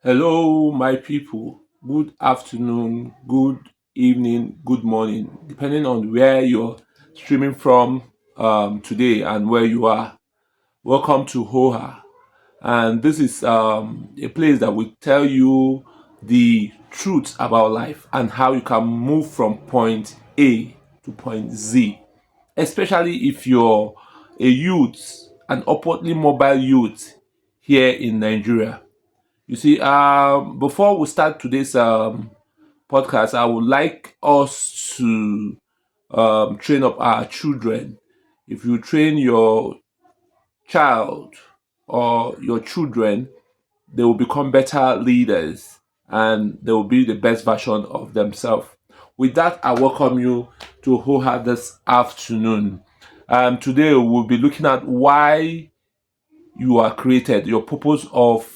Hello, my people. Good afternoon, good evening, good morning, depending on where you're streaming from today and where you are. Welcome to Hoha. And this is a place that will tell you the truth about life and how you can move from point A to point Z, especially if you're a youth, an upwardly mobile youth here in Nigeria. You see, before we start today's podcast, I would like us to train up our children. If you train your child or your children, they will become better leaders and they will be the best version of themselves. With that, I welcome you to Hoha this afternoon. Today, we'll be looking at why you are created, your purpose of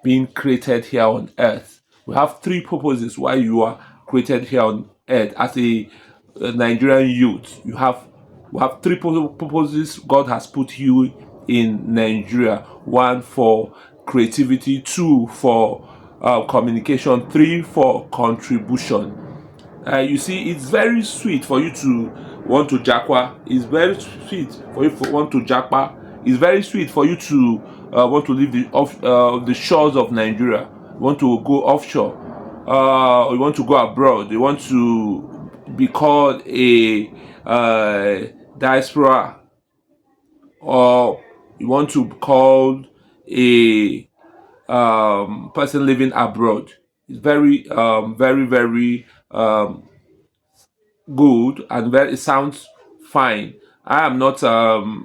being created here on earth. We have three purposes why you are created here on earth as a Nigerian youth. We have three purposes God has put you in Nigeria. One for creativity, two for communication, three for contribution. You see, it's very sweet for you to want to japa. It's very sweet for you to want to japa. It's very sweet for you to want to leave the shores of Nigeria. You want to go offshore. You want to go abroad. You want to be called a diaspora, or you want to be called a person living abroad. It's very good and very it sounds fine. I am not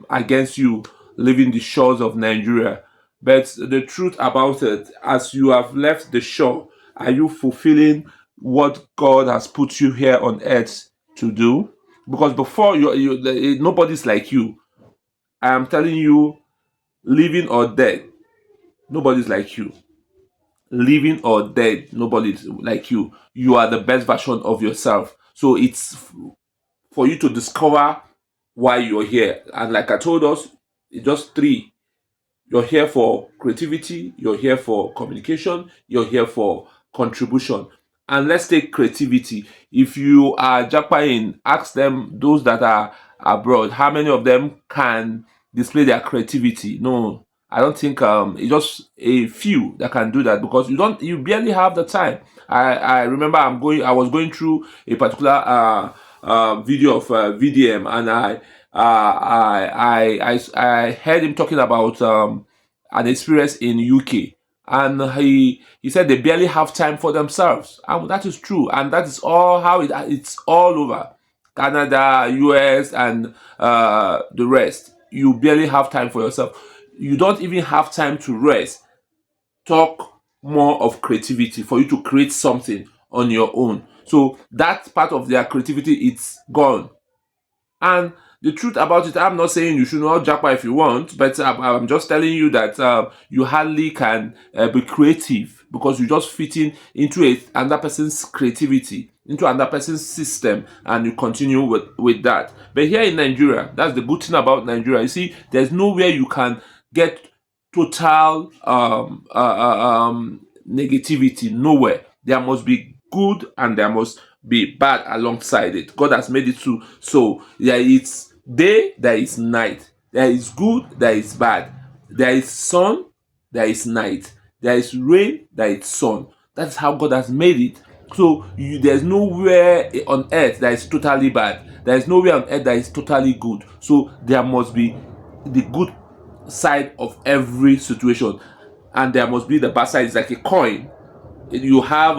against you leaving the shores of Nigeria, but the truth about it, as you have left the shore, are you fulfilling what God has put you here on earth to do? Because before nobody's like you. I am telling you, living or dead, nobody's like you. Living or dead, nobody's like you. You are the best version of yourself. So it's for you to discover why you're here. And like I told us, it's just three. You're here for creativity, you're here for communication, you're here for contribution. And let's take creativity. If you are Japan, ask them, those that are abroad, how many of them can display their creativity? No, I don't think it's just a few that can do that because you barely have the time. I remember I was going through a particular video of VDM, and I heard him talking about an experience in UK, and he said they barely have time for themselves, and that is true, and that is all how it's all over Canada, US, and the rest. You barely have time for yourself. You don't even have time to rest. Talk more of creativity for you to create something on your own. So that part of their creativity, it's gone. And the truth about it, I'm not saying you should not japa if you want, but I'm just telling you that you hardly can be creative because you just fit into another person's creativity, into another person's system, and you continue with that. But here in Nigeria, that's the good thing about Nigeria. You see, there's nowhere you can get total negativity. Nowhere. There must be good and there must be bad alongside it. God has made it so there is day, there is night. There is good, there is bad. There is sun, there is night. There is rain, there is sun. That's how God has made it. So there's nowhere on earth that is totally bad. There is nowhere on earth that is totally good. So there must be the good side of every situation, and there must be the bad side. It's like a coin. You have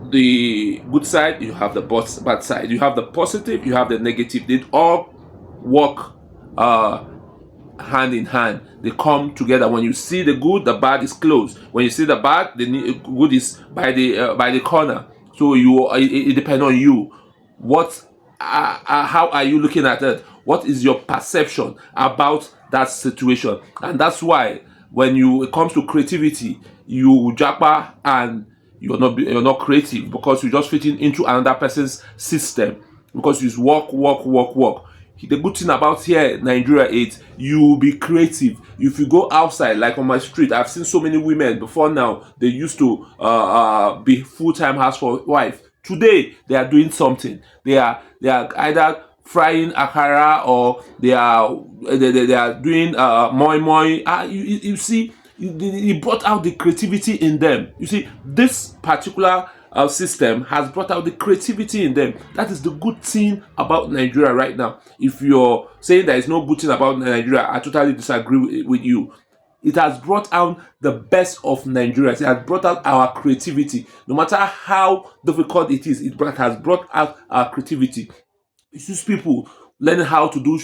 the good side, you have the bad side, you have the positive, you have the negative. They all work hand in hand. They come together. When you see the good, the bad is close. When you see the bad, the good is by the corner. So it depends on you. What how are you looking at it? What is your perception about that situation? And that's why when it comes to creativity, you japa and you're not creative because you're just fitting into another person's system, because you work. The good thing about here Nigeria is you will be creative. If you go outside, like on my street, I've seen so many women before now. They used to be full-time housewife. Today they are doing something. They are either frying akara, or they are doing moi moi. You see, it brought out the creativity in them. You see, this particular system has brought out the creativity in them. That is the good thing about Nigeria right now. If you're saying there is no good thing about Nigeria, I totally disagree with you. It has brought out the best of Nigerians. It has brought out our creativity. No matter how difficult it is, has brought out our creativity. You see people learning how to do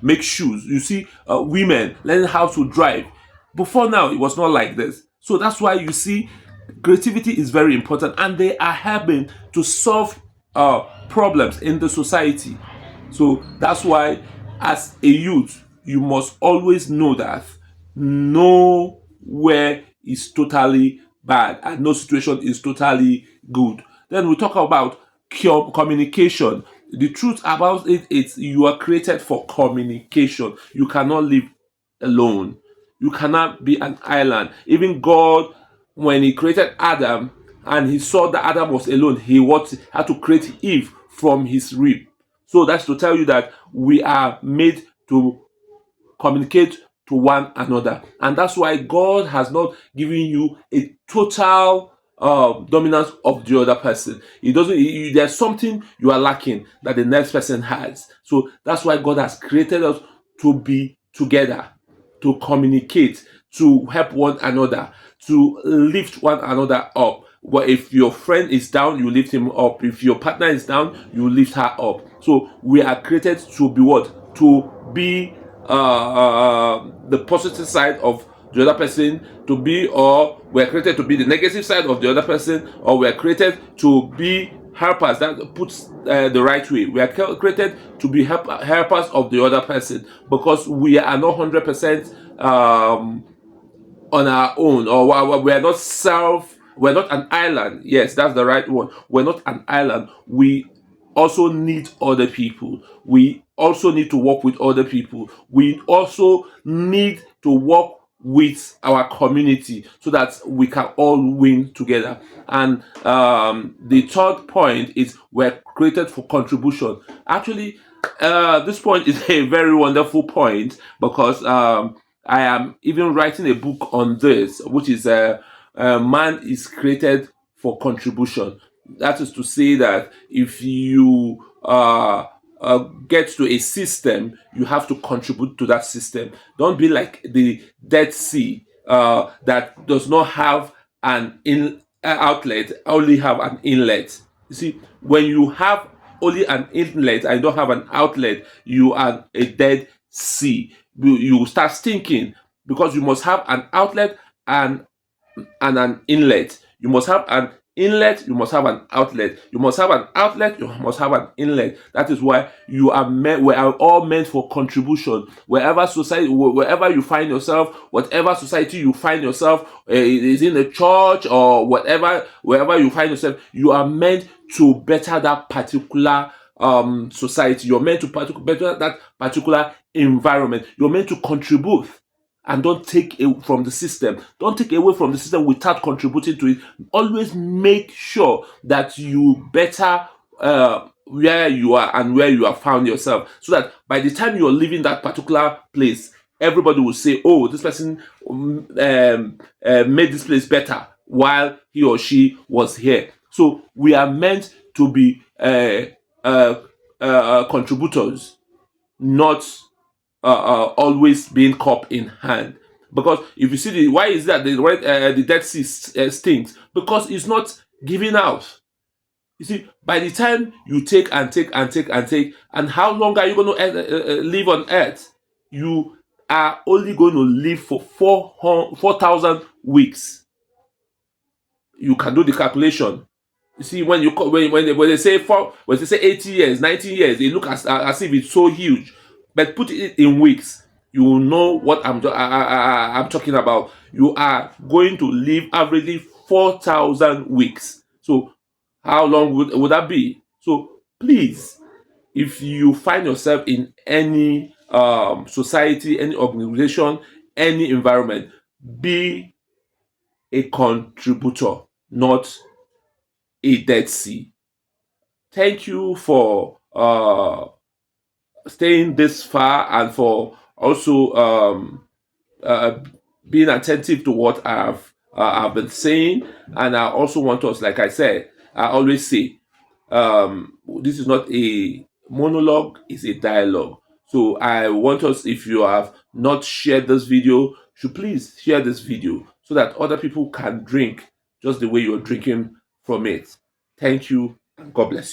make shoes. You see women learning how to drive. Before now, it was not like this. So that's why you see creativity is very important, and they are helping to solve problems in the society. So that's why, as a youth, you must always know that nowhere is totally bad and no situation is totally good. Then we talk about communication. The truth about it is you are created for communication. You cannot live alone. You cannot be an island. Even God, when He created Adam and He saw that Adam was alone, He had to create Eve from his rib. So that's to tell you that we are made to communicate to one another, and that's why God has not given you a total dominance of the other person. It doesn't. There's something you are lacking that the next person has. So that's why God has created us to be together, to communicate, to help one another, to lift one another up. But if your friend is down, you lift him up. If your partner is down, you lift her up. So we are created to be what? To be the positive side of the other person, to be, or we're created to be the negative side of the other person, or we're created to be helpers. That puts the right way. We are created to be helpers of the other person, because we are not 100% on our own, or we're not we're not an island. Yes, that's the right one. We're not an island. We also need other people. We also need to work with other people. We also need to work with our community so that we can all win together. And the third point is we're created for contribution. Actually, this point is a very wonderful point, because I am even writing a book on this, which is man is created for contribution. That is to say that if you get to a system, you have to contribute to that system. Don't be like the Dead Sea that does not have an outlet, only have an inlet. You see, when you have only an inlet and don't have an outlet, you are a dead sea. You start stinking, because you must have an outlet and an inlet. You must have an inlet, you must have an outlet. You must have an outlet, you must have an inlet. That is why you are meant, we are all meant for contribution. Wherever society, wherever you find yourself, whatever society you find yourself, is in the church or whatever, wherever you find yourself, you are meant to better that particular society. You're meant to better that particular environment. You're meant to contribute. And don't take it from the system. Don't take away from the system without contributing to it. Always make sure that you better where you are and where you have found yourself, so that by the time you're leaving that particular place, everybody will say, "Oh, this person made this place better while he or she was here." So we are meant to be contributors, not always being cup in hand. Because if you see why is that the Dead Sea stinks? Because it's not giving out. You see, by the time you take and take and take and take, and how long are you going to live on Earth? You are only going to live for 4,000 weeks. You can do the calculation. You see, when they say when they say 80 years, 90 years, they look as if it's so huge. But put it in weeks, you will know what I'm talking about. You are going to live averagely 4,000 weeks. So how long would that be? So please, If you find yourself in any society, any organization, any environment, be a contributor, not a dead sea. Thank you for staying this far and for also uh, being attentive to what I've been saying. And I also want us, like I said, I always say, this is not a monologue; it's a dialogue. So I want us, if you have not shared this video, should please share this video so that other people can drink just the way you're drinking from it. Thank you, and God bless you.